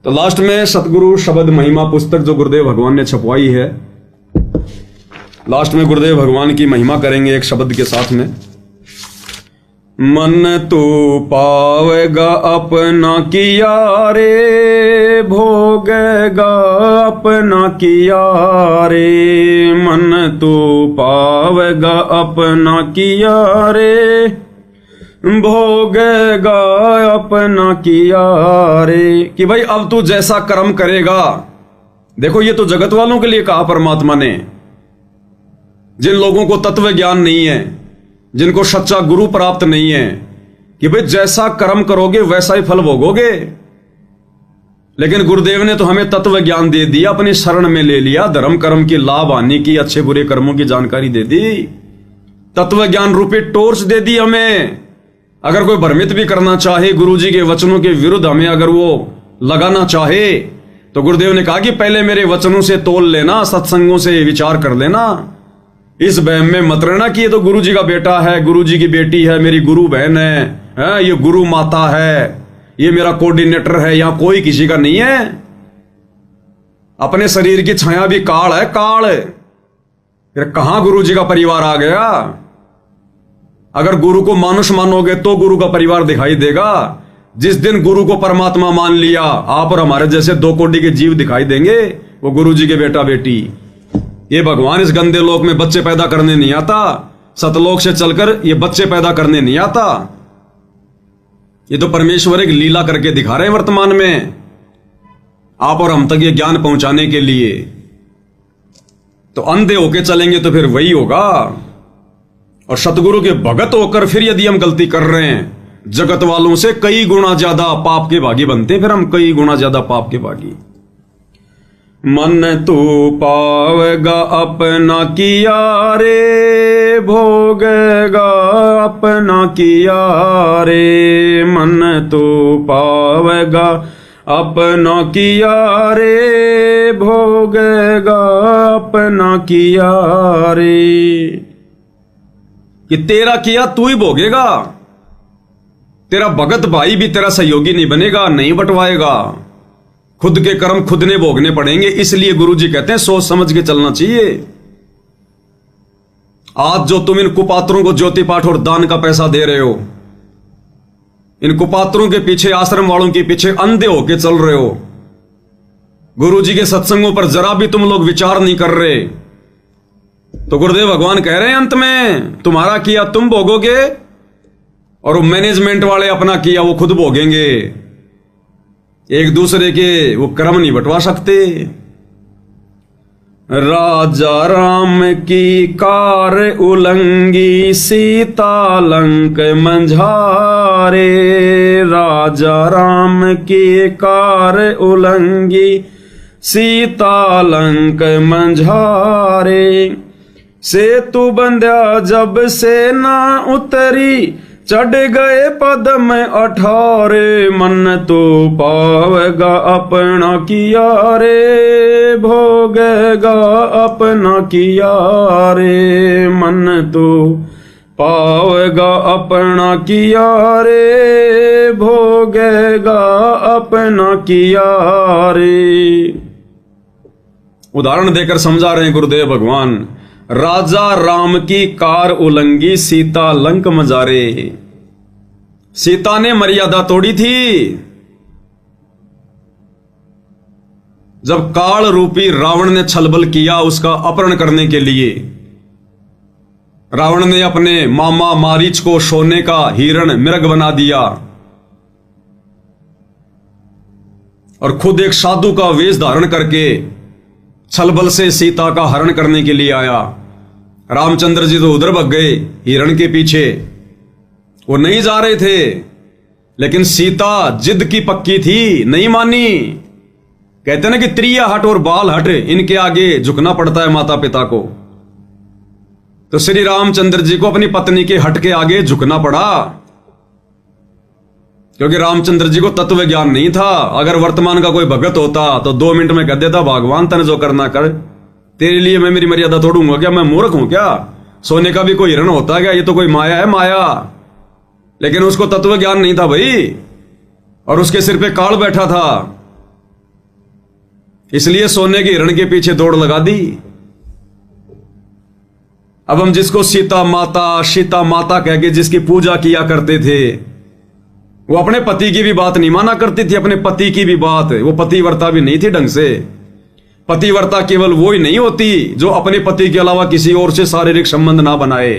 तो लास्ट में सतगुरु शब्द महिमा पुस्तक जो गुरुदेव भगवान ने छपवाई है, लास्ट में गुरुदेव भगवान की महिमा करेंगे एक शब्द के साथ में। मन तू पावेगा अपना किया रे, भोगेगा अपना किया रे। मन तू पावेगा अपना किया रे, भोगेगा अपना किया रे। कि भाई अब तू जैसा कर्म करेगा, देखो ये तो जगत वालों के लिए कहा परमात्मा ने, जिन लोगों को तत्व ज्ञान नहीं है, जिनको सच्चा गुरु प्राप्त नहीं है, कि भाई जैसा कर्म करोगे वैसा ही फल भोगोगे। लेकिन गुरुदेव ने तो हमें तत्व ज्ञान दे दिया, अपनी शरण में ले लिया, धर्म कर्म की लाभ हानि की, अच्छे बुरे कर्मों की जानकारी दे दी, तत्व ज्ञान रूपी टॉर्च दे दी हमें। अगर कोई भ्रमित भी करना चाहे, गुरुजी के वचनों के विरुद्ध हमें अगर वो लगाना चाहे, तो गुरुदेव ने कहा कि पहले मेरे वचनों से तोल लेना, सत्संगों से विचार कर लेना, इस वहम में मत रहना कि ये तो गुरुजी का बेटा है, गुरुजी की बेटी है, मेरी गुरु बहन है, ये गुरु माता है, ये मेरा कोऑर्डिनेटर है, यहां कोई किसी का नहीं है। अपने शरीर की छाया भी काल है, काल। फिर कहां गुरुजी का परिवार आ गया? अगर गुरु को मानुष मानोगे तो गुरु का परिवार दिखाई देगा। जिस दिन गुरु को परमात्मा मान लिया, आप और हमारे जैसे 2 कोटि के जीव दिखाई देंगे, वो गुरुजी के बेटा बेटी। ये भगवान इस गंदे लोक में बच्चे पैदा करने नहीं आता, सतलोक से चलकर ये बच्चे पैदा करने नहीं आता। ये तो परमेश्वर एक लीला करके दिखा रहे हैं वर्तमान में, आप और हम तक ये ज्ञान पहुंचाने के लिए। तो अंधे होके चलेंगे तो फिर वही होगा। और सतगुरु के भगत होकर फिर यदि हम गलती कर रहे हैं, जगत वालों से कई गुना ज्यादा पाप के भागी बनते हैं, फिर हम कई गुना ज्यादा पाप के भागी। मन तू पावेगा अपना किया रे, भोगेगा अपना किया रे। मन तू पावेगा अपना किया रे, भोगेगा अपना किया रे। कि तेरा किया तू ही भोगेगा, तेरा भगत भाई भी तेरा सहयोगी नहीं बनेगा, नहीं बंटवाएगा। खुद के कर्म खुद ने भोगने पड़ेंगे। इसलिए गुरुजी कहते हैं सोच समझ के चलना चाहिए। आज जो तुम इन कुपात्रों को ज्योति पाठ और दान का पैसा दे रहे हो, इन कुपात्रों के पीछे, आश्रम वालों के पीछे अंधे होके चल रहे हो, गुरुजी के सत्संगों पर जरा भी तुम लोग विचार नहीं कर रहे, तो गुरुदेव भगवान कह रहे हैं अंत में तुम्हारा किया तुम भोगोगे, और मैनेजमेंट वाले अपना किया वो खुद भोगेंगे। एक दूसरे के वो कर्म नहीं बंटवा सकते। राजा राम की कार उलंगी, सीता लंक मंझारे। राजा राम की कार उलंगी, सीता लंक मंझारे। सेतु बंध्या जब से ना उतरी, चढ़ गए पद में 18। मन तो पावेगा अपना किया रे, भोगेगा अपना किया रे। मन तो पावेगा अपना किया रे, भोगेगा अपना किया रे। उदाहरण देकर समझा रहे हैं गुरुदेव भगवान। राजा राम की कार उलंगी, सीता लंक मजारे। सीता ने मर्यादा तोड़ी थी। जब काल रूपी रावण ने छलबल किया उसका अपहरण करने के लिए, रावण ने अपने मामा मारीच को सोने का हिरण मृग बना दिया और खुद एक साधु का वेश धारण करके छलबल से सीता का हरण करने के लिए आया। रामचंद्र जी तो उधर भग गए हिरण के पीछे, वो नहीं जा रहे थे, लेकिन सीता जिद की पक्की थी, नहीं मानी। कहते ना कि त्रिया हट और बाल हट, इनके आगे झुकना पड़ता है माता पिता को। तो श्री रामचंद्र जी को अपनी पत्नी के हट के आगे झुकना पड़ा, क्योंकि रामचंद्र जी को तत्व ज्ञान नहीं था। अगर वर्तमान का कोई भगत होता तो 2 मिनट में कह देता भगवान तने जो करना कर, तेरे लिए मैं मेरी मर्यादा तोड़ूंगा क्या? मैं मूर्ख हूं क्या? सोने का भी कोई हिरण होता है क्या? ये तो कोई माया है, माया। लेकिन उसको तत्व ज्ञान नहीं था भाई, और उसके सिर पे काल बैठा था। इसलिए सोने के हिरण के पीछे दौड़ लगा दी। अब हम जिसको सीता माता कह के जिसकी पूजा किया करते थे, वो अपने पति की भी बात नहीं माना करती थी, अपने पति की भी बात। वो पतिव्रता भी नहीं थी ढंग से। पतिव्रता केवल वो ही नहीं होती जो अपने पति के अलावा किसी और से शारीरिक संबंध ना बनाए।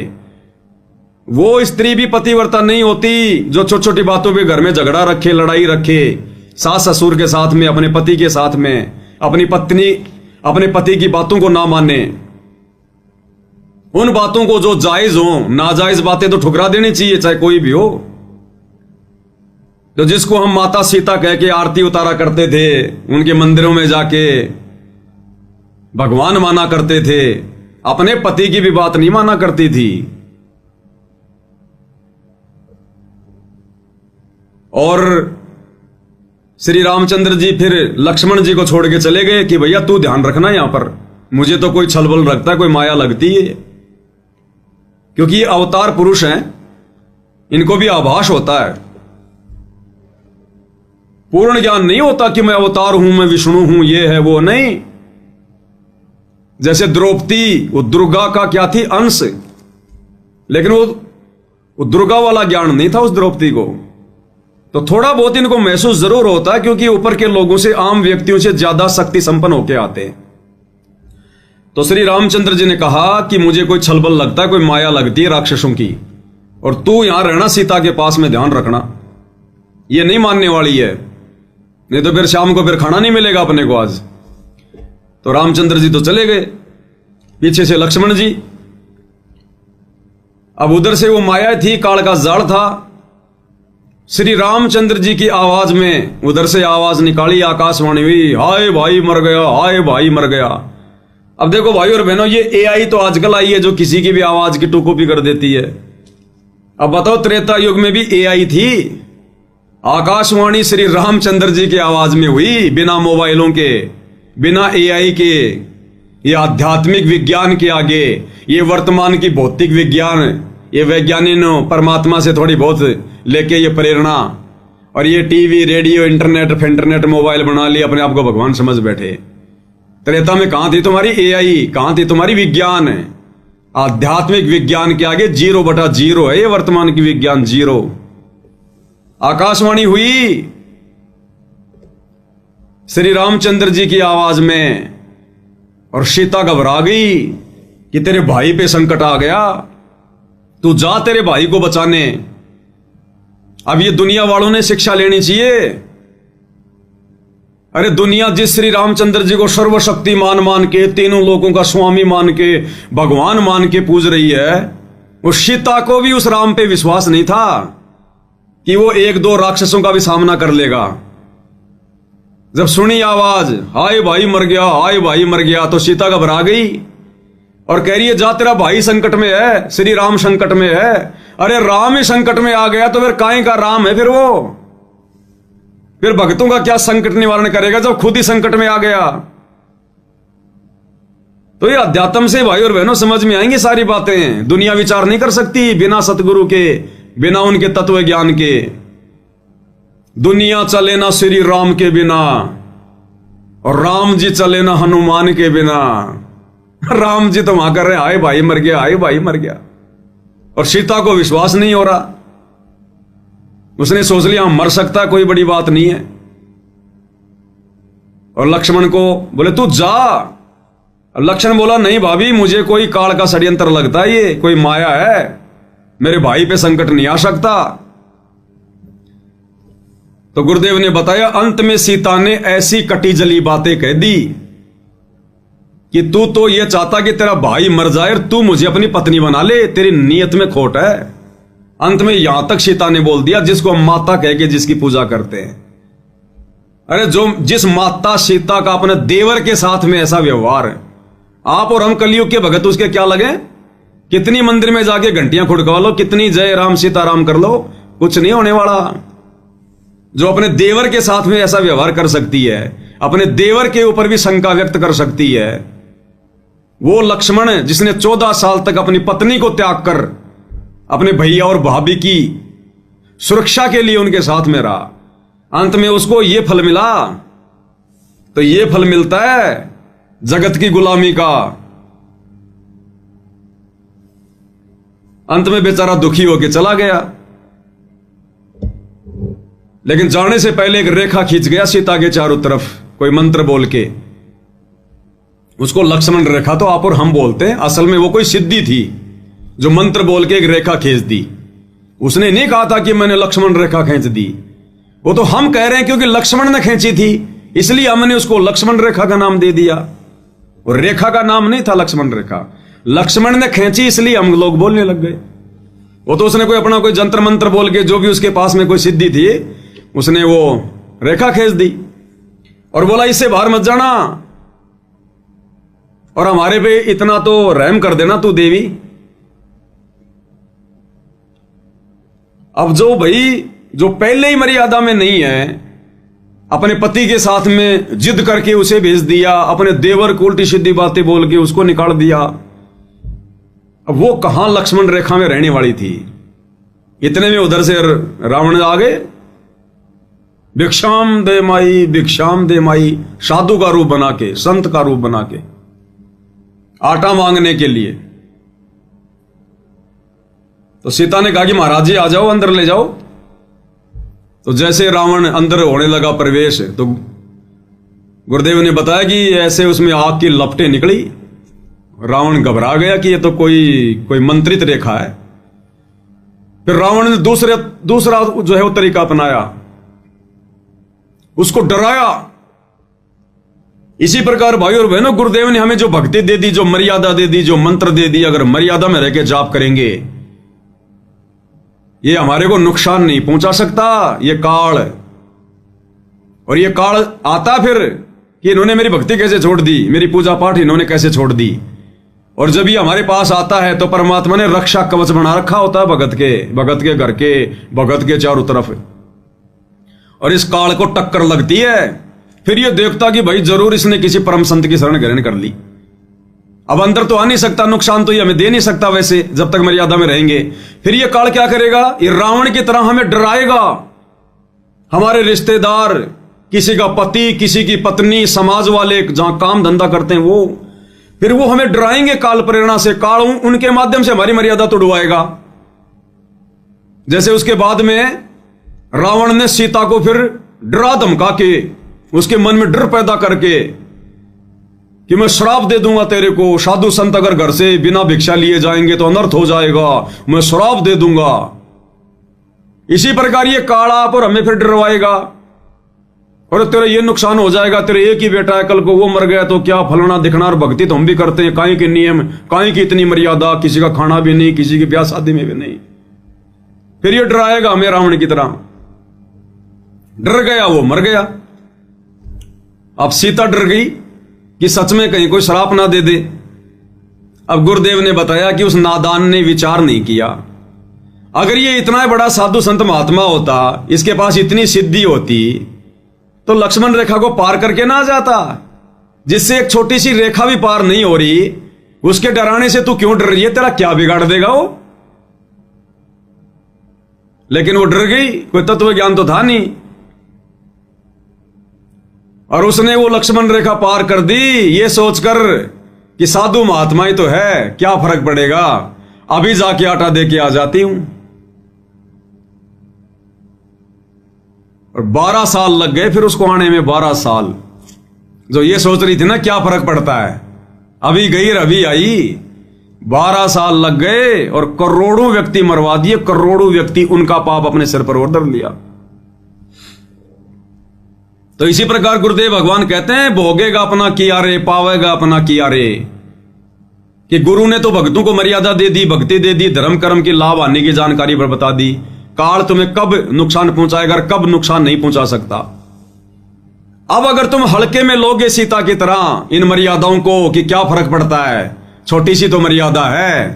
वो स्त्री भी पतिव्रता नहीं होती जो छोटी छोटी बातों पे घर में झगड़ा रखे, लड़ाई रखे, सास ससुर के साथ में, अपने पति के साथ में, अपनी पत्नी अपने पति की बातों को ना माने। उन बातों को जो जायज हो, नाजायज बातें तो ठुकरा देनी चाहिए, चाहे कोई भी हो। तो जिसको हम माता सीता कह के आरती उतारा करते थे, उनके मंदिरों में जाके भगवान माना करते थे, अपने पति की भी बात नहीं माना करती थी। और श्री रामचंद्र जी फिर लक्ष्मण जी को छोड़ के चले गए कि भैया तू ध्यान रखना यहां पर, मुझे तो कोई छलबल रखता है, कोई माया लगती है। क्योंकि ये अवतार पुरुष हैं, इनको भी आभास होता है, पूर्ण ज्ञान नहीं होता कि मैं अवतार हूं, मैं विष्णु हूं, ये है वो नहीं। जैसे द्रौपदी, वो दुर्गा का क्या थी, अंश, लेकिन वो दुर्गा वाला ज्ञान नहीं था उस द्रौपदी को। तो थोड़ा बहुत इनको महसूस जरूर होता है, क्योंकि ऊपर के लोगों से, आम व्यक्तियों से ज्यादा शक्ति संपन्न होके आते हैं। तो श्री रामचंद्र जी ने कहा कि मुझे कोई छलबल लगता है, कोई माया लगती है राक्षसों की, और तू यहां रहना सीता के पास में, ध्यान रखना, ये नहीं मानने वाली है, नहीं तो फिर शाम को फिर खाना नहीं मिलेगा अपने को आज। तो रामचंद्र जी तो चले गए, पीछे से लक्ष्मण जी। अब उधर से वो माया थी, काल का जाल था। श्री रामचंद्र जी की आवाज में उधर से आवाज निकाली, आकाशवाणी हुई, हाय भाई मर गया, हाय भाई मर गया। अब देखो भाई और बहनों, ये एआई तो आजकल आई है जो किसी की भी आवाज की टू कॉपी कर देती है। अब बताओ, त्रेता युग में भी एआई थी? आकाशवाणी श्री रामचंद्र जी की आवाज में हुई, बिना मोबाइलों के, बिना एआई के। ये आध्यात्मिक विज्ञान के आगे, ये वर्तमान की भौतिक विज्ञान, ये वैज्ञानिक परमात्मा से थोड़ी बहुत लेके ये प्रेरणा, और ये टीवी, रेडियो, इंटरनेट मोबाइल बना लिया, अपने आप को भगवान समझ बैठे। त्रेता में कहां थी तुम्हारी एआई, कहां थी तुम्हारी विज्ञान? आध्यात्मिक विज्ञान के आगे 0/0 है ये वर्तमान की विज्ञान, 0। आकाशवाणी हुई श्री रामचंद्र जी की आवाज में, और सीता घबरा गई कि तेरे भाई पे संकट आ गया, तू जा तेरे भाई को बचाने। अब ये दुनिया वालों ने शिक्षा लेनी चाहिए। अरे दुनिया जिस श्री रामचंद्र जी को सर्वशक्तिमान मान के, तीनों लोगों का स्वामी मान के, भगवान मान के पूज रही है, वो सीता को भी उस राम पे विश्वास नहीं था कि वो 1-2 राक्षसों का भी सामना कर लेगा। जब सुनी आवाज, हाय भाई मर गया, हाय भाई मर गया, तो सीता घबरा गई और कह रही है, जा तेरा भाई संकट में है, श्री राम संकट में है। अरे राम ही संकट में आ गया तो फिर काहे का राम है फिर वो? फिर भक्तों का क्या संकट निवारण करेगा जब खुद ही संकट में आ गया? तो ये अध्यात्म से भाई और बहनों समझ में आएंगी सारी बातें। दुनिया विचार नहीं कर सकती बिना सतगुरु के, बिना उनके तत्व ज्ञान के। दुनिया चले ना श्री राम के बिना, और राम जी चले ना हनुमान के बिना। राम जी तो वहां कर रहे, हाय भाई मर गया, हाय भाई मर गया, और सीता को विश्वास नहीं हो रहा। उसने सोच लिया मर सकता है, कोई बड़ी बात नहीं है। और लक्ष्मण को बोले तू जा। लक्ष्मण बोला, नहीं भाभी, मुझे कोई काल का षड्यंत्र लगता है, ये कोई माया है, मेरे भाई पे संकट नहीं आ सकता। तो गुरुदेव ने बताया, अंत में सीता ने ऐसी कटी जली बातें कह दी कि तू तो ये चाहता कि तेरा भाई मर जाए और तू मुझे अपनी पत्नी बना ले, तेरी नीयत में खोट है। अंत में यहां तक सीता ने बोल दिया, जिसको हम माता कह के जिसकी पूजा करते हैं। अरे जिस माता सीता का अपने देवर के साथ में ऐसा व्यवहार है, आप और हम कलयुग के भगत उसके क्या लगे? कितनी मंदिर में जाके घंटियां खुड़कवा लो, कितनी जय राम सीताराम कर लो, कुछ नहीं होने वाला। जो अपने देवर के साथ में ऐसा व्यवहार कर सकती है, अपने देवर के ऊपर भी शंका व्यक्त कर सकती है, वो लक्ष्मण जिसने 14 साल तक अपनी पत्नी को त्याग कर अपने भैया और भाभी की सुरक्षा के लिए उनके साथ में रहा, अंत में उसको यह फल मिला तो ये फल मिलता है जगत की गुलामी का। अंत में बेचारा दुखी होकर चला गया, लेकिन जाने से पहले एक रेखा खींच गया सीता के चारों तरफ, कोई मंत्र बोल के। उसको लक्ष्मण रेखा तो आप और हम बोलते हैं, असल में वो कोई सिद्धि थी जो मंत्र बोल के एक रेखा खींच दी। उसने नहीं कहा था कि मैंने लक्ष्मण रेखा खींच दी, वो तो हम कह रहे हैं क्योंकि लक्ष्मण ने खींची थी इसलिए हमने उसको लक्ष्मण रेखा का नाम दे दिया। और रेखा का नाम नहीं था लक्ष्मण रेखा, लक्ष्मण ने खींची इसलिए हम लोग बोलने लग गए। वो तो उसने कोई अपना कोई जंत्र मंत्र बोल के, जो भी उसके पास में कोई सिद्धि थी, उसने वो रेखा खींच दी और बोला इससे बाहर मत जाना और हमारे पे इतना तो रहम कर देना तू देवी। अब जो भाई जो पहले ही मर्यादा में नहीं है, अपने पति के साथ में जिद करके उसे भेज दिया, अपने देवर को उल्टी सीधी बातें बोल के उसको निकाल दिया, अब वो कहां लक्ष्मण रेखा में रहने वाली थी। इतने में उधर से रावण आ गए, भिक्षाम दे माई, भिक्षाम दे माई, साधु का रूप बना के, संत का रूप बना के, आटा मांगने के लिए। तो सीता ने कहा कि महाराज जी आ जाओ, अंदर ले जाओ। तो जैसे रावण अंदर होने लगा प्रवेश, तो गुरुदेव ने बताया कि ऐसे उसमें आग की लपटें निकली। रावण घबरा गया कि ये तो कोई मंत्रित रेखा है। फिर रावण ने दूसरा जो है वो तरीका अपनाया, उसको डराया। इसी प्रकार भाई और बहनों, गुरुदेव ने हमें जो भक्ति दे दी, जो मर्यादा दे दी, जो मंत्र दे दी, अगर मर्यादा में रह के जाप करेंगे, ये हमारे को नुकसान नहीं पहुंचा सकता। ये काल, और ये काल आता फिर कि इन्होंने मेरी भक्ति कैसे छोड़ दी, मेरी पूजा पाठ इन्होंने कैसे छोड़ दी। और जब ये हमारे पास आता है तो परमात्मा ने रक्षा कवच बना रखा होता है भगत के घर के, भगत के चारों तरफ। और इस काल को टक्कर लगती है, फिर ये देखता कि भाई जरूर इसने किसी परम संत की शरण ग्रहण कर ली। अब अंदर तो आ नहीं सकता, नुकसान तो ये हमें दे नहीं सकता वैसे, जब तक मर्यादा में रहेंगे। फिर ये काल क्या करेगा, ये रावण की तरह हमें डराएगा। हमारे रिश्तेदार, किसी का पति, किसी की पत्नी, समाज वाले जहां काम धंधा करते हैं वो, फिर वो हमें डराएंगे काल प्रेरणा से। काल उनके माध्यम से हमारी मर्यादा तो डुबाएगा। जैसे उसके बाद में रावण ने सीता को फिर डरा धमका के, उसके मन में डर पैदा करके कि मैं श्राप दे दूंगा तेरे को, साधु संत अगर घर से बिना भिक्षा लिए जाएंगे तो अनर्थ हो जाएगा, मैं श्राप दे दूंगा। इसी प्रकार ये काला पर हमें फिर डरवाएगा, और तेरा ये नुकसान हो जाएगा, तेरे एक ही बेटा है, कल को वो मर गया तो क्या फलना दिखना। और भक्ति तो हम भी करते हैं, काहे के नियम, काहे की इतनी मर्यादा, किसी का खाना भी नहीं, किसी की ब्याह शादी में भी नहीं। फिर ये डराएगा हमें रावण की तरह। डर गया, वो मर गया। अब सीता डर गई कि सच में कहीं कोई श्राप ना दे दे। अब गुरुदेव ने बताया कि उस नादान ने विचार नहीं किया। अगर ये इतना बड़ा साधु संत महात्मा होता, इसके पास इतनी सिद्धि होती, तो लक्ष्मण रेखा को पार करके ना जाता। जिससे एक छोटी सी रेखा भी पार नहीं हो रही, उसके डराने से तू क्यों डर रही है, तेरा क्या बिगाड़ देगा वो। लेकिन वो डर गई, कोई तत्व ज्ञान तो था नहीं, और उसने वो लक्ष्मण रेखा पार कर दी, ये सोचकर कि साधु महात्मा ही तो है, क्या फर्क पड़ेगा, अभी जाके आटा दे के आ जाती हूं। और 12 साल लग गए फिर उसको आने में, 12 साल। जो ये सोच रही थी ना क्या फर्क पड़ता है, अभी गई अभी आई, 12 साल लग गए और करोड़ों व्यक्ति मरवा दिए, करोड़ों व्यक्ति उनका पाप अपने सिर पर और धर लिया। तो इसी प्रकार गुरुदेव भगवान कहते हैं, भोगेगा अपना किया रे, पावेगा अपना किया रे। कि गुरु ने तो भक्तों को मर्यादा दे दी, भक्ति दे दी, धर्म कर्म की लाभ आने की जानकारी पर बता दी। काल तुम्हें कब नुकसान पहुंचाएगा, कब नुकसान नहीं पहुंचा सकता। अब अगर तुम हल्के में लोगे सीता की तरह इन मर्यादाओं को, कि क्या फर्क पड़ता है, छोटी सी तो मर्यादा है,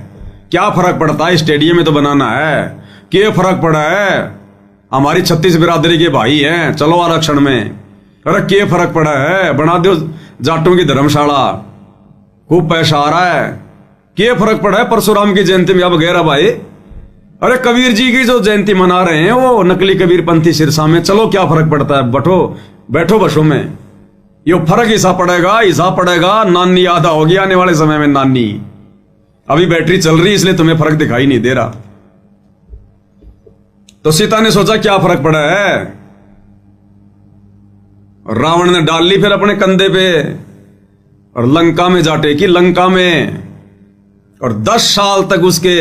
क्या फर्क पड़ता है, स्टेडियम में तो बनाना है, क्या फर्क पड़ा है, हमारी 36 बिरादरी के भाई हैं, चलो आरक्षण में, अरे क्या फर्क पड़ा है, बना दो जाटों की धर्मशाला, खूब पैसा आ रहा है, क्या फर्क पड़ा है, परशुराम की जयंती में अब गैर भाई, अरे कबीर जी की जो जयंती मना रहे हैं वो नकली कबीर पंथी सिरसा में, चलो क्या फर्क पड़ता है, बैठो बसों में। ये फर्क हिस्सा पड़ेगा नानी आधा होगी आने वाले समय में। नानी अभी बैटरी चल रही इसलिए तुम्हें फर्क दिखाई नहीं दे रहा। तो सीता ने सोचा क्या फर्क पड़ा है, रावण ने डाल ली फिर अपने कंधे पे और लंका में जा टेकी, लंका में। और 10 साल तक उसके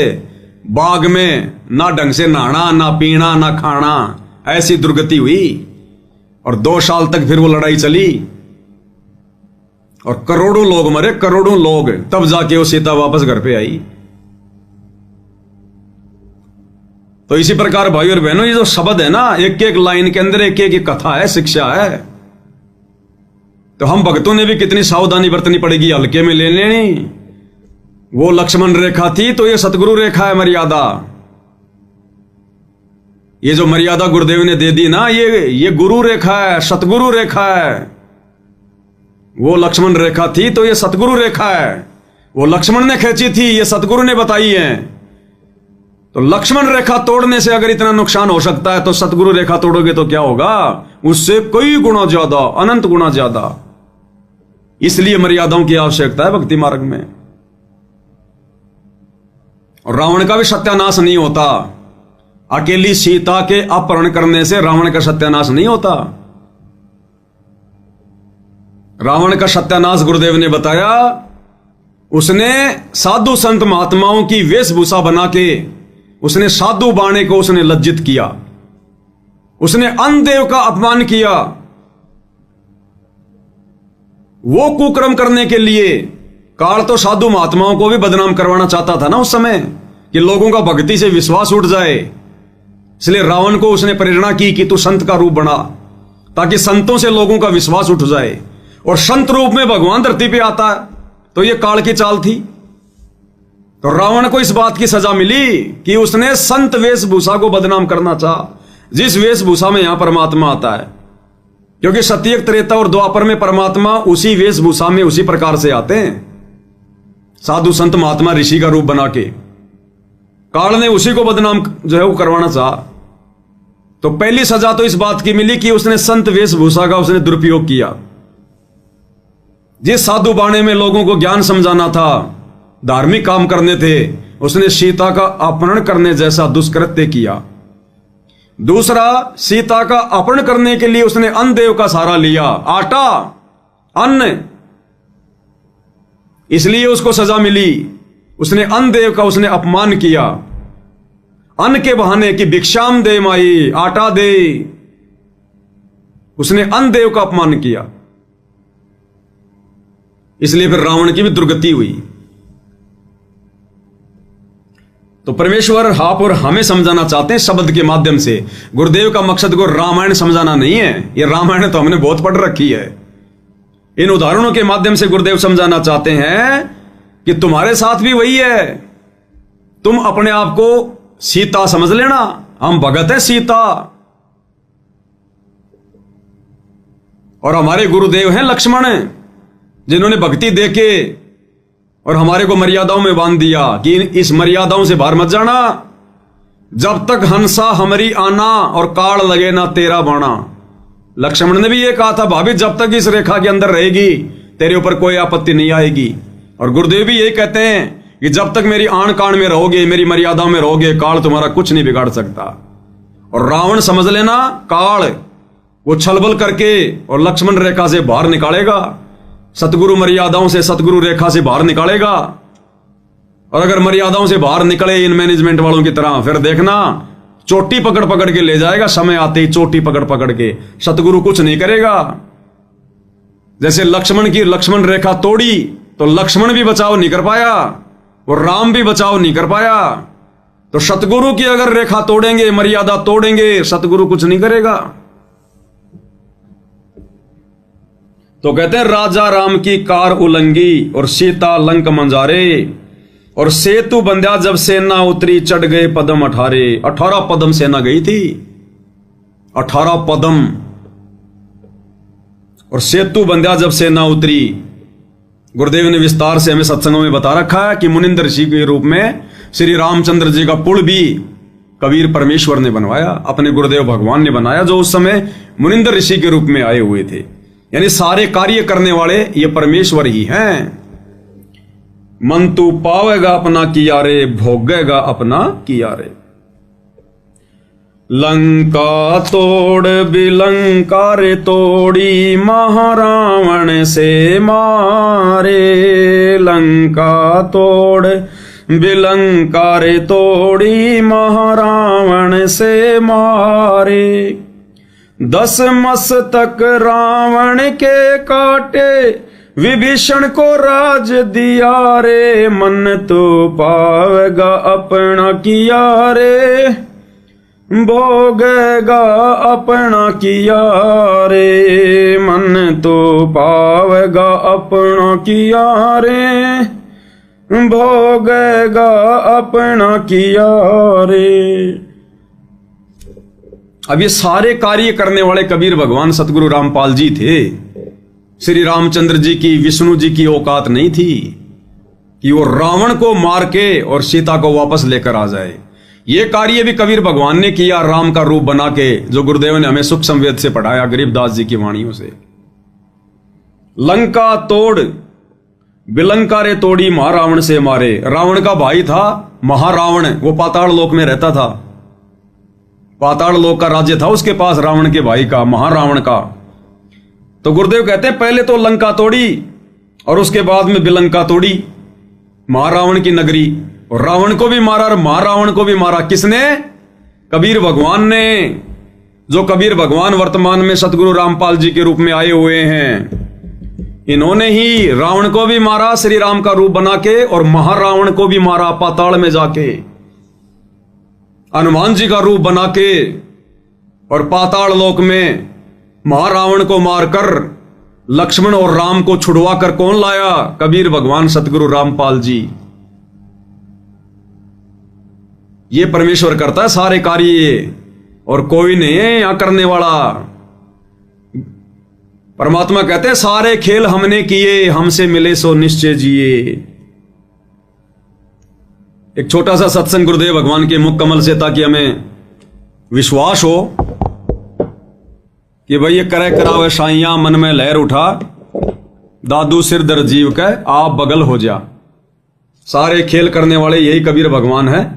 बाग में ना ढंग से नहाना, ना पीना, ना खाना, ऐसी दुर्गति हुई। और 2 साल तक फिर वो लड़ाई चली और करोड़ों लोग मरे, करोड़ों लोग। तब जाके वो सीता वापस घर पे आई। तो इसी प्रकार भाई और बहनों, ये जो शब्द है ना, एक एक लाइन के अंदर एक एक कथा है, शिक्षा है। तो हम भक्तों ने भी कितनी सावधानी बरतनी पड़ेगी, हल्के में ले लेनी। वो लक्ष्मण रेखा थी तो ये सतगुरु रेखा है, मर्यादा। ये जो मर्यादा गुरुदेव ने दे दी ना, ये गुरु रेखा है, सतगुरु रेखा है। वो लक्ष्मण रेखा थी तो ये सतगुरु रेखा है। वो लक्ष्मण ने खींची थी, ये सतगुरु ने बताई है। तो लक्ष्मण रेखा तोड़ने से अगर इतना नुकसान हो सकता है तो सतगुरु रेखा तोड़ोगे तो क्या होगा, उससे कई गुना ज्यादा, अनंत गुना ज्यादा। इसलिए मर्यादाओं की आवश्यकता है भक्ति मार्ग में। और रावण का भी सत्यानाश नहीं होता। अकेली सीता के अपहरण करने से रावण का सत्यानाश नहीं होता। रावण का सत्यानाश गुरुदेव ने बताया, उसने साधु संत महात्माओं की वेशभूषा बना के उसने साधु बाणे को उसने लज्जित किया, उसने अन्नदेव का अपमान किया। वो कुकर्म करने के लिए काल तो साधु महात्माओं को भी बदनाम करवाना चाहता था ना उस समय, कि लोगों का भक्ति से विश्वास उठ जाए। इसलिए रावण को उसने प्रेरणा की कि तू संत का रूप बना, ताकि संतों से लोगों का विश्वास उठ जाए। और संत रूप में भगवान धरती पे आता है, तो ये काल की चाल थी। तो रावण को इस बात की सजा मिली कि उसने संत वेशभूषा को बदनाम करना चाहा, जिस वेशभूषा में यहां परमात्मा आता है। क्योंकि सत्ययुग, त्रेता और द्वापर में परमात्मा उसी वेशभूषा में उसी प्रकार से आते हैं, साधु संत महात्मा ऋषि का रूप बना के। काल ने उसी को बदनाम जो है वो करवाना चाहा। तो पहली सजा तो इस बात की मिली कि उसने संत वेशभूषा का उसने दुरुपयोग किया। जिस साधु बाणे में लोगों को ज्ञान समझाना था, धार्मिक काम करने थे, उसने सीता का अपहरण करने जैसा दुष्कृत्य किया। दूसरा, सीता का अपहरण करने के लिए उसने अन्नदेव का सहारा लिया, आटा, अन्न, इसलिए उसको सजा मिली। उसने अन्नदेव का उसने अपमान किया, अन्न के बहाने कि भिक्षाम दे माई, आटा दे। उसने अन्नदेव का अपमान किया, इसलिए फिर रावण की भी दुर्गति हुई। तो परमेश्वर आप और हमें समझाना चाहते हैं शब्द के माध्यम से। गुरुदेव का मकसद को रामायण समझाना नहीं है, ये रामायण तो हमने बहुत पढ़ रखी है। इन उदाहरणों के माध्यम से गुरुदेव समझाना चाहते हैं कि तुम्हारे साथ भी वही है। तुम अपने आप को सीता समझ लेना, हम भगत है सीता, और हमारे गुरुदेव हैं लक्ष्मण, जिन्होंने भक्ति देके और हमारे को मर्यादाओं में बांध दिया कि इस मर्यादाओं से बाहर मत जाना। जब तक हंसा हमारी आना और काल लगे ना तेरा बाणा। लक्ष्मण ने भी ये कहा था, भाभी जब तक इस रेखा के अंदर रहेगी तेरे ऊपर कोई आपत्ति नहीं आएगी। और गुरुदेव भी यही कहते हैं कि जब तक मेरी आन कान में रहोगे, मेरी मर्यादाओं में रहोगे, काल तुम्हारा कुछ नहीं बिगाड़ सकता। और रावण समझ लेना, काल वो छलबल करके और लक्ष्मण रेखा से बाहर निकालेगा, सतगुरु मर्यादाओं से, सतगुरु रेखा से बाहर निकालेगा। और अगर मर्यादाओं से बाहर निकले इन मैनेजमेंट वालों की तरह, फिर देखना चोटी पकड़ पकड़ के ले जाएगा, समय आते ही चोटी पकड़ पकड़ के। सतगुरु कुछ नहीं करेगा। जैसे लक्ष्मण की लक्ष्मण रेखा तोड़ी तो लक्ष्मण भी बचाव नहीं कर पाया और राम भी बचाव नहीं कर पाया। तो सतगुरु की अगर रेखा तोड़ेंगे, मर्यादा तोड़ेंगे, सतगुरु कुछ नहीं करेगा। तो कहते हैं राजा राम की कार उलंगी और सीता लंक मंजारे, और सेतु बंध्या जब सेना उतरी चढ़ गए पदम 18 पदम सेना गई थी, 18 पदम। और सेतु बंध्या जब सेना उतरी, गुरुदेव ने विस्तार से हमें सत्संगों में बता रखा है कि मुनिंदर ऋषि के रूप में श्री रामचंद्र जी का पुल भी कबीर परमेश्वर ने बनवाया, अपने गुरुदेव भगवान ने बनाया, जो उस समय मुनिंदर ऋषि के रूप में आए हुए थे। यानी सारे कार्य करने वाले ये परमेश्वर ही हैं। मन तू पावेगा अपना किया रे, भोगेगा अपना किया रे। लंका तोड़ बिलंका रे तोड़ी, महारावण से मारे। लंका तोड़ बिलंका रे तोड़ी, महारावण से मारे। 10 मस्तक रावण के काटे, विभीषण को राज दिया रे। मन तो पावेगा अपना किया रे, भोगेगा अपना किया रे। मन तो पावेगा अपना किया रे, भोगेगा अपना किया रे। अब ये सारे कार्य करने वाले कबीर भगवान सतगुरु रामपाल जी थे। श्री रामचंद्र जी की, विष्णु जी की औकात नहीं थी कि वो रावण को मार के और सीता को वापस लेकर आ जाए। ये कार्य भी कबीर भगवान ने किया, राम का रूप बना के, जो गुरुदेव ने हमें सुख संवेद से पढ़ाया, गरीबदास जी की वाणियों से। लंका तोड़ बिलंका रे तोड़ी, महारावण से मारे। रावण का भाई था महारावण, वो पाताल लोक में रहता था। पाताल लोक का राज्य था उसके पास, रावण के भाई का, महारावण का। तो गुरुदेव कहते हैं पहले तो लंका तोड़ी और उसके बाद में बिलंका तोड़ी, महारावण की नगरी। और रावण को भी मारा और महारावण को भी मारा। किसने? कबीर भगवान ने। जो कबीर भगवान वर्तमान में सतगुरु रामपाल जी के रूप में आए हुए हैं, इन्होंने ही रावण को भी मारा श्री राम का रूप बना के, और महारावण को भी मारा पाताल में जाके, हनुमान जी का रूप बना के। और पाताल लोक में महारावण को मारकर लक्ष्मण और राम को छुड़वा कर कौन लाया? कबीर भगवान सतगुरु रामपाल जी। ये परमेश्वर करता है सारे कार्य, और कोई नहीं है यहां करने वाला। परमात्मा कहते हैं सारे खेल हमने किए, हमसे मिले सो निश्चय जिए। एक छोटा सा सत्संग गुरुदेव भगवान के मुख कमल से, ताकि हमें विश्वास हो कि भाई ये करे करावे साइया, मन में लहर उठा, दादू सिर दर जीव का आप बगल हो जा। सारे खेल करने वाले यही कबीर भगवान है।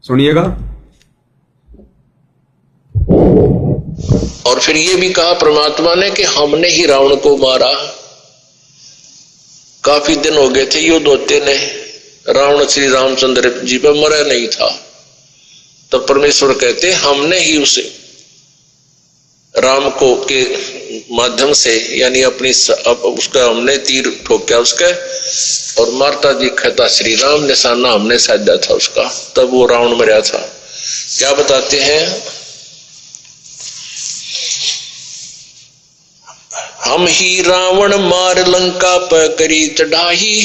सुनिएगा। और फिर ये भी कहा परमात्मा ने कि हमने ही रावण को मारा। काफी दिन हो गए थे युद्ध होते ने, रावण श्री रामचंद्र जी पर मरा नहीं था। तब परमेश्वर कहते हमने ही उसे राम को के माध्यम से, यानी अपनी उसका हमने तीर ठोका उसका, और मारता दिखा था श्री राम, निशाना हमने साधा था उसका, तब वो रावण मरा था। क्या बताते हैं? हम ही रावण मार लंका पर करी चढ़ाई,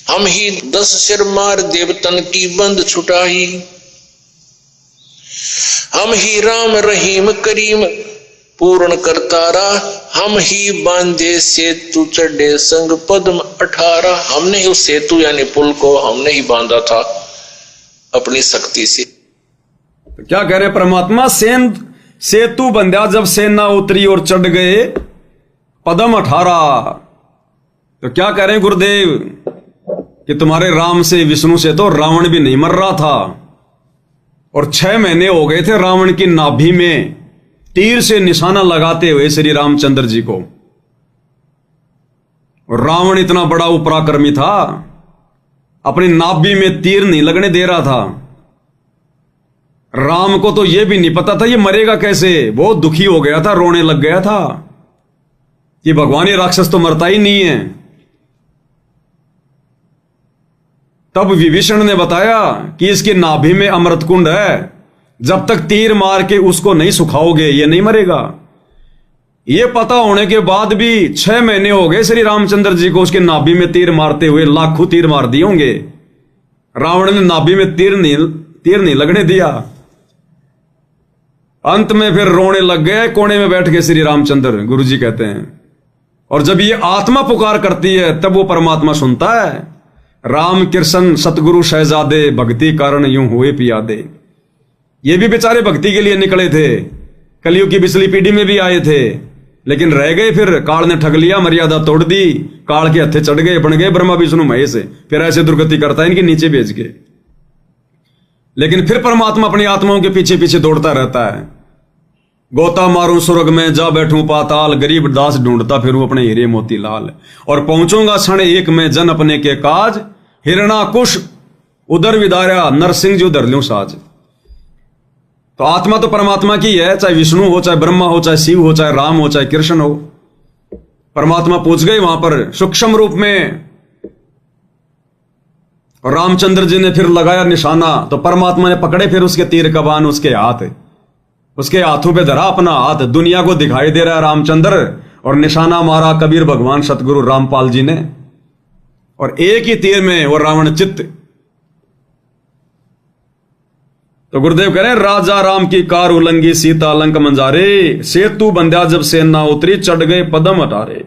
हम ही 10 सिर मार देवतन की बंद छुटाई। हम ही राम रहीम करीम पूर्ण करतारा, हम ही बांधे सेतु चढ़े संग पद्म 18। हमने ही उस सेतु यानी पुल को हमने ही बांधा था अपनी शक्ति से। तो क्या कह रहे परमात्मा? सेतु बंधा जब सेना उतरी और चढ़ गए पदम 18। तो क्या कह रहे हैं गुरुदेव कि तुम्हारे राम से, विष्णु से तो रावण भी नहीं मर रहा था, और 6 महीने हो गए थे रावण की नाभि में तीर से निशाना लगाते हुए श्री रामचंद्र जी को। और रावण इतना बड़ा उपराक्रमी था, अपनी नाभि में तीर नहीं लगने दे रहा था। राम को तो यह भी नहीं पता था ये मरेगा कैसे। बहुत दुखी हो गया था, रोने लग गया था कि भगवान ये राक्षस तो मरता ही नहीं है। तब विभीषण ने बताया कि इसकी नाभि में अमृत कुंड है, जब तक तीर मार के उसको नहीं सुखाओगे ये नहीं मरेगा। ये पता होने के बाद भी 6 महीने हो गए श्री रामचंद्र जी को उसके नाभि में तीर मारते हुए। लाखों तीर मार दिए होंगे, रावण ने नाभि में तीर नहीं लगने दिया। अंत में फिर रोने लग गए कोने में बैठ के श्री रामचंद्र, गुरुजी कहते हैं। और जब ये आत्मा पुकार करती है तब वो परमात्मा सुनता है। राम कृष्ण सतगुरु शहजादे, भक्ति कारण यूं हुए पियादे। ये भी बेचारे भक्ति के लिए निकले थे, कलयुग की पिछली पीढ़ी में भी आए थे, लेकिन रह गए, फिर काल ने ठग लिया, मर्यादा तोड़ दी, काल के हत्थे चढ़ गए, बन गए ब्रह्मा विष्णु महेश, फिर ऐसे दुर्गति करता है इनके नीचे भेज के। लेकिन फिर परमात्मा अपनी आत्माओं के पीछे पीछे दौड़ता रहता है। गोता मारूं स्वर्ग में, जा बैठूं पाताल, गरीब दास ढूंढता फिरूं अपने हीरे मोती लाल, और पहुंचूंगा क्षण एक में जन अपने के काज, हिरणा कुश उधर विदारा, नरसिंह जी उधर लूं साज। तो आत्मा तो परमात्मा की है, चाहे विष्णु हो, चाहे ब्रह्मा हो, चाहे शिव हो, चाहे राम हो, चाहे कृष्ण हो। परमात्मा पहुंच गए वहां पर सूक्ष्म रूप में, और रामचंद्र जी ने फिर लगाया निशाना, तो परमात्मा ने पकड़े फिर उसके तीर कमान, उसके हाथ, उसके हाथों पे धरा अपना हाथ, दुनिया को दिखाई दे रहा है रामचंद्र, और निशाना मारा कबीर भगवान सतगुरु रामपाल जी ने, और एक ही तीर में वो रावण चित्त। तो गुरुदेव कह रहे हैं, राजा राम की कार उलंगी, सीता लंक मंजारे, सेतु बंध्या जब सेना उतरी, चढ़ गए पदम अटारे,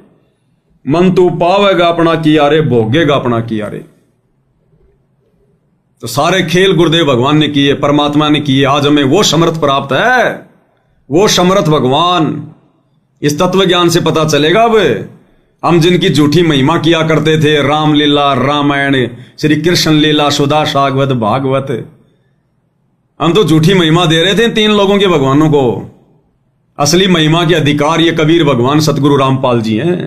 मन तू पावेगा अपना किया रे, भोगेगा अपना किया रे। तो सारे खेल गुरुदेव भगवान ने किए, परमात्मा ने किए। आज हमें वो समर्थ प्राप्त है, वो समर्थ भगवान। इस तत्व ज्ञान से पता चलेगा अब हम जिनकी झूठी महिमा किया करते थे, रामलीला, रामायण, श्री कृष्ण लीला, सुधा सागवत, भागवत, हम तो झूठी महिमा दे रहे थे 3 लोगों के भगवानों को। असली महिमा के अधिकार ये कबीर भगवान सतगुरु रामपाल जी हैं,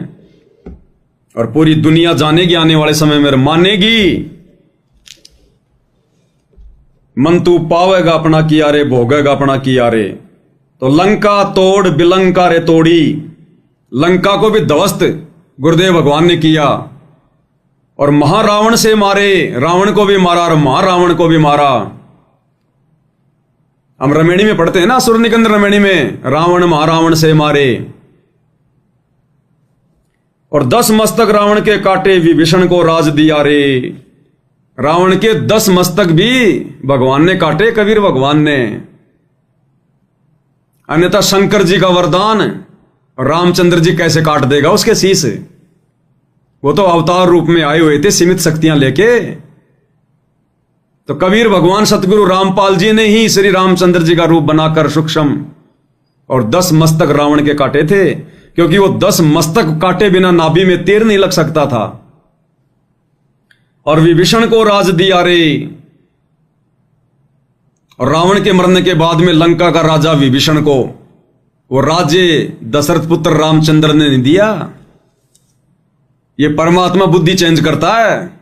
और पूरी दुनिया जानेगी आने वाले समय में, मानेगी। मन तू पावेगा अपना किया रे, भोगेगा अपना किया रे। तो लंका तोड़ बिलंका रे तोड़ी, लंका को भी ध्वस्त गुरुदेव भगवान ने किया, और महारावण से मारे, रावण को भी मारा और महारावण को भी मारा। हम रमेणी में पढ़ते हैं ना, असुर निकंद रमेणी में, रावण महारावण से मारे, और 10 मस्तक रावण के काटे, विभीषण को राज दिया रे। रावण के 10 मस्तक भी भगवान ने काटे, कबीर भगवान ने। अन्यथा शंकर जी का वरदान रामचंद्र जी कैसे काट देगा उसके शीश? वो तो अवतार रूप में आए हुए थे सीमित शक्तियां लेके। तो कबीर भगवान सतगुरु रामपाल जी ने ही श्री रामचंद्र जी का रूप बनाकर सूक्ष्म और 10 मस्तक रावण के काटे थे, क्योंकि वो 10 मस्तक काटे बिना नाभि में तीर नहीं लग सकता था। और विभीषण को राज दिया रे। और रावण के मरने के बाद में लंका का राजा विभीषण को वो राज्य दशरथ पुत्र रामचंद्र ने नहीं दिया। ये परमात्मा बुद्धि चेंज करता है।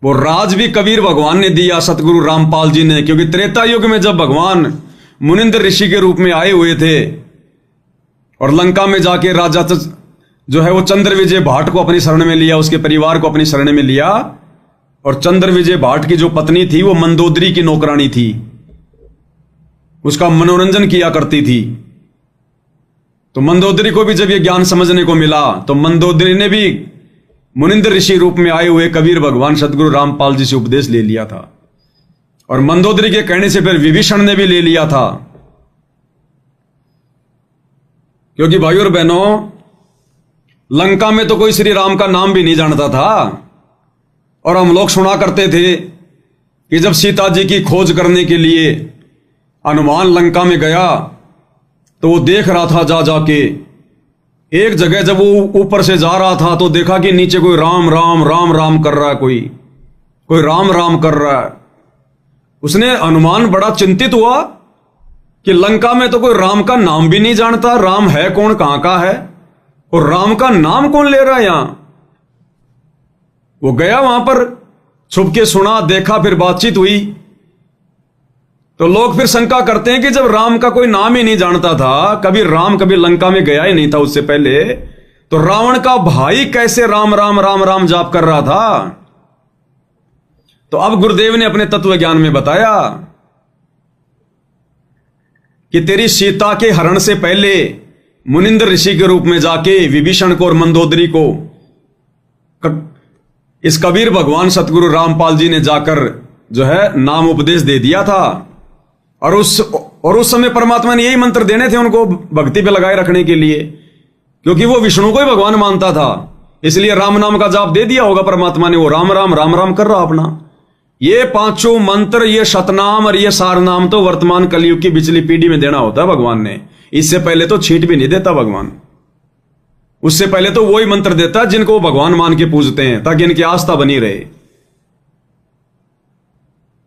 वो राज भी कबीर भगवान ने दिया, सतगुरु रामपाल जी ने, क्योंकि त्रेता युग में जब भगवान मुनिंद्र ऋषि के रूप में आए हुए थे और लंका में जाके राजा जो है वो चंद्र विजय भाट को अपनी शरण में लिया, उसके परिवार को अपनी शरण में लिया। और चंद्र विजय भाट की जो पत्नी थी वो मंदोदरी की नौकरानी थी, उसका मनोरंजन किया करती थी। तो मंदोदरी को भी जब ये ज्ञान समझने को मिला तो मंदोदरी ने भी मुनिंद्र ऋषि रूप में आए हुए कबीर भगवान सतगुरु रामपाल जी से उपदेश ले लिया था। और मंदोदरी के कहने से फिर विभीषण ने भी ले लिया था। क्योंकि भाइयों और बहनों, लंका में तो कोई श्री राम का नाम भी नहीं जानता था। और हम लोग सुना करते थे कि जब सीता जी की खोज करने के लिए हनुमान लंका में गया तो वो देख रहा था जा जाके एक जगह, जब वो ऊपर से जा रहा था तो देखा कि नीचे कोई राम राम राम राम कर रहा है, कोई राम राम कर रहा है। उसने हनुमान बड़ा चिंतित हुआ कि लंका में तो कोई राम का नाम भी नहीं जानता, राम है कौन, कहां का है, और राम का नाम कौन ले रहा है यहां। वो गया वहां पर, छुप के सुना, देखा, फिर बातचीत हुई। तो लोग फिर शंका करते हैं कि जब राम का कोई नाम ही नहीं जानता था, कभी राम कभी लंका में गया ही नहीं था उससे पहले, तो रावण का भाई कैसे राम राम राम राम जाप कर रहा था। तो अब गुरुदेव ने अपने तत्व ज्ञान में बताया कि तेरी सीता के हरण से पहले मुनिंद्र ऋषि के रूप में जाके विभीषण को और मंदोदरी को इस कबीर भगवान सतगुरु रामपाल जी ने जाकर जो है नाम उपदेश दे दिया था। और उस समय परमात्मा ने यही मंत्र देने थे उनको भक्ति पे लगाए रखने के लिए, क्योंकि वो विष्णु को ही भगवान मानता था। इसलिए राम नाम का जाप दे दिया होगा परमात्मा ने, वो राम राम राम राम कर रहा अपना। ये 5 मंत्र, ये शतनाम और ये सारनाम तो वर्तमान कलयुग की पिछली पीढ़ी में देना होता है भगवान ने। इससे पहले तो छींट भी नहीं देता भगवान। उससे पहले तो वही मंत्र देता जिनको वो भगवान मान के पूजते हैं, ताकि इनकी आस्था बनी रहे।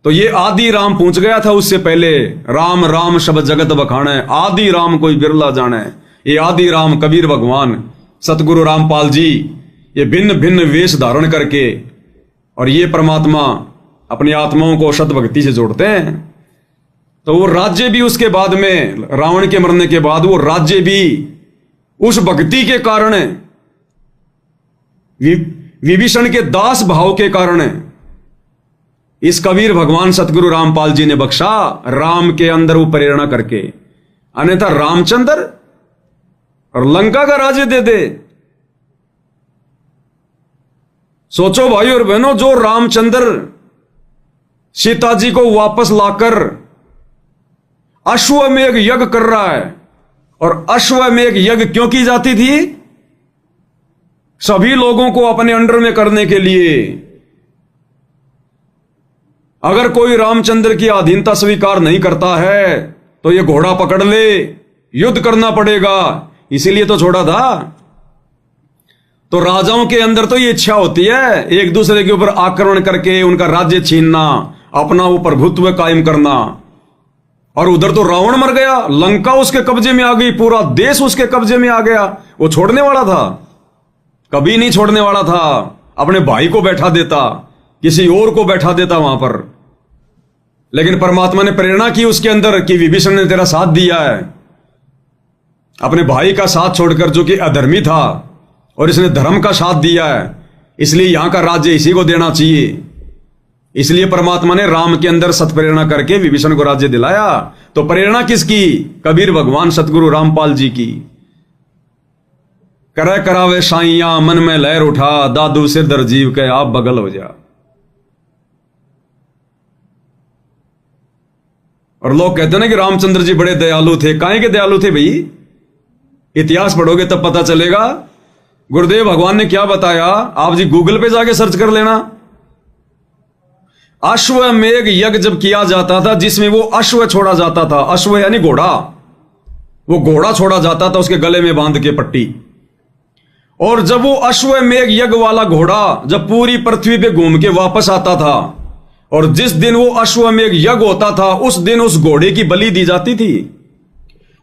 तो ये आदि राम पूछ गया था उससे पहले, राम राम शब्द जगत बखाने, आदि राम कोई बिरला जाने। ये आदि राम कबीर भगवान सतगुरु रामपाल जी ये भिन्न भिन्न वेश धारण करके और ये परमात्मा अपनी आत्माओं को शत भक्ति से जोड़ते हैं। तो वो राज्य भी उसके बाद में, रावण के मरने के बाद वो राज्य भी उस भक्ति के कारण, विभीषण के दास भाव के कारण इस कबीर भगवान सतगुरु रामपाल जी ने बख्शा, राम के अंदर वो प्रेरणा करके। अन्यथा रामचंद्र और लंका का राज्य दे दे। सोचो भाई और बहनों, जो रामचंद्र सीता जी को वापस लाकर अश्वमेध यज्ञ कर रहा है, और अश्वमेध यज्ञ क्यों की जाती थी? सभी लोगों को अपने अंडर में करने के लिए। अगर कोई रामचंद्र की अधीनता स्वीकार नहीं करता है तो ये घोड़ा पकड़ ले, युद्ध करना पड़ेगा, इसीलिए तो छोड़ा था। तो राजाओं के अंदर तो ये इच्छा होती है एक दूसरे के ऊपर आक्रमण करके उनका राज्य छीनना, अपना वो प्रभुत्व कायम करना। और उधर तो रावण मर गया, लंका उसके कब्जे में आ गई, पूरा देश उसके कब्जे में आ गया। वो छोड़ने वाला था? कभी नहीं छोड़ने वाला था। अपने भाई को बैठा देता, किसी और को बैठा देता वहां पर। लेकिन परमात्मा ने प्रेरणा की उसके अंदर कि विभीषण ने तेरा साथ दिया है, अपने भाई का साथ छोड़कर, जो कि अधर्मी था, और इसने धर्म का साथ दिया है, इसलिए यहां का राज्य इसी को देना चाहिए। इसलिए परमात्मा ने राम के अंदर सत्प्रेरणा करके विभीषण को राज्य दिलाया। तो प्रेरणा किसकी? कबीर भगवान सतगुरु रामपाल जी की। करे करावे साइया मन में लहर उठा, दादू सिर दर जीव के आप बगल हो जा। और लोग कहते हैं ना कि रामचंद्र जी बड़े दयालु थे। काहे के दयालु थे भाई? इतिहास पढ़ोगे तब पता चलेगा। गुरुदेव भगवान ने क्या बताया, आप जी गूगल पे जाके सर्च कर लेना। अश्वमेध यज्ञ जब किया जाता था, जिसमें वो अश्व छोड़ा जाता था, अश्व यानी घोड़ा, वो घोड़ा छोड़ा जाता था उसके गले में बांध के पट्टी। और जब वो अश्वमेध यज्ञ वाला घोड़ा जब पूरी पृथ्वी पे घूम के वापस आता था, और जिस दिन वो अश्वमेध यज्ञ होता था, उस दिन उस घोड़े की बलि दी जाती थी।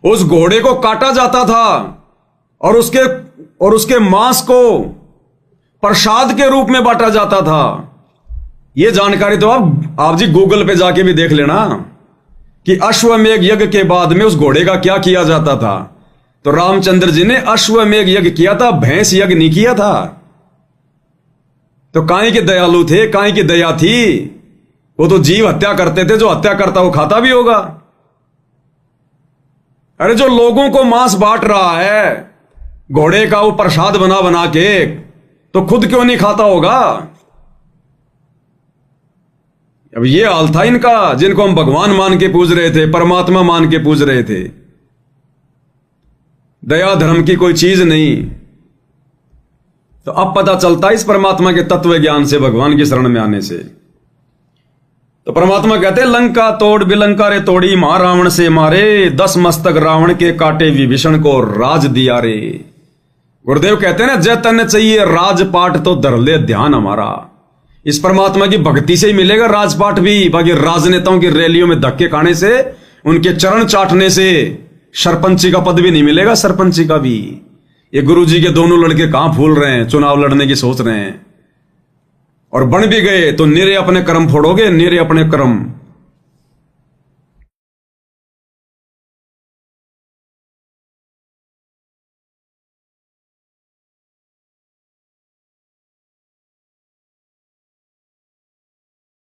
उस घोड़े को काटा जाता था और उसके मांस को प्रसाद के रूप में बांटा जाता था। ये जानकारी तो आप जी गूगल पे जाके भी देख लेना कि अश्वमेध यज्ञ के बाद में उस घोड़े का क्या किया जाता था। तो रामचंद्र जी ने अश्वमेध यज्ञ किया था, भैंस यज्ञ नहीं किया था। तो काहे के दयालु थे, काहे की दया थी? वो तो जीव हत्या करते थे, जो हत्या करता वो खाता भी होगा। अरे जो लोगों को मांस बांट रहा है घोड़े का, वो प्रसाद बना बना के, तो खुद क्यों नहीं खाता होगा? अब ये हाल था इनका, जिनको हम भगवान मान के पूज रहे थे, परमात्मा मान के पूज रहे थे। दया धर्म की कोई चीज नहीं। तो अब पता चलता है इस परमात्मा के तत्व ज्ञान से, भगवान की शरण में आने से। तो परमात्मा कहते हैं, लंका तोड़ बिलंका रे तोड़ी, महारावण से मारे, 10 मस्तक रावण के काटे, विभीषण को राज दिया रे। गुरुदेव कहते हैं ना, जय तन चाहिए राजपाट तो धर ले ध्यान हमारा। इस परमात्मा की भक्ति से ही मिलेगा राजपाट भी। बाकी राजनेताओं की रैलियों में धक्के खाने से, उनके चरण चाटने से सरपंची का पद भी नहीं मिलेगा, सरपंची का भी। ये गुरुजी के दोनों लड़के कहां फूल रहे हैं, चुनाव लड़ने की सोच रहे हैं, और बन भी गए तो निरे अपने कर्म फोड़ोगे, निरे अपने कर्म।